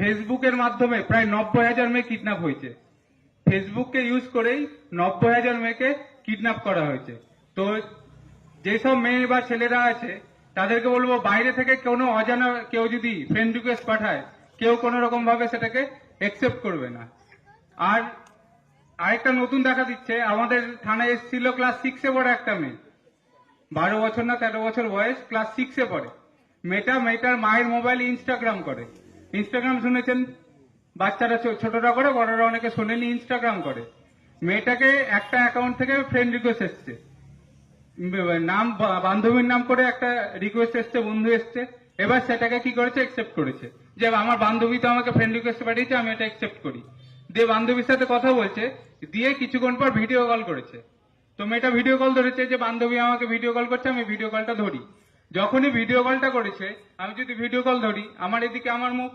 ফেসবুকের মাধ্যমে প্রায় 90,000 মেয়ে কিডন্যাপ হয়েছে। ফেসবুককে ইউজ করেই 90,000 মেয়েকে কিডন্যাপ করা হয়েছে। তো যেসব মেয়ে বা ছেলেরা আছে তাদেরকে বলবো, বাইরে থেকে কোনো অজানা কেউ যদি ফ্রেন্ড রিকোয়েস্ট পাঠায়, কেউ কোনো রকম ভাবে সেটাকে একসেপ্ট করবে না। আর আরেকটা নতুন দেখা দিচ্ছে, আমাদের থানায় এসেছিল ক্লাস 6-এ পড়ে একটা মেয়ে, 12 বছর না 13 বছর বয়স, ক্লাস 6-এ পড়ে। মেয়েটার মায়ের মোবাইলে ইনস্টাগ্রাম করে। ইনস্টাগ্রাম শুনেছেন, বাচ্চারা ছোটরা করে, বড়রা অনেকে শোনেনি, ইনস্টাগ্রাম করে। মেয়েটাকে একটা অ্যাকাউন্ট থেকে ফ্রেন্ড রিকোয়েস্ট এসছে, নাম বান্ধবীর নাম করে একটা রিকোয়েস্ট এসছে, বন্ধু এসছে। এবার সেটাকে কি করেছে, একসেপ্ট করেছে, যে আমার বান্ধবী তো আমাকে ফ্রেন্ড রিকোয়েস্ট পাঠিয়েছে, আমি এটা একসেপ্ট করি। দিয়ে বান্ধবীর সাথে কথা বলছে, দিয়ে কিছুক্ষণ পর ভিডিও কল করেছে। তো মেয়েটা ভিডিও কল ধরেছে, যে বান্ধবী আমাকে ভিডিও কল করছে, আমি ভিডিও কলটা ধরি। যখনই ভিডিও কলটা করেছে, আমি যদি ভিডিও কল ধরি, আমার এদিকে আমার মুখ,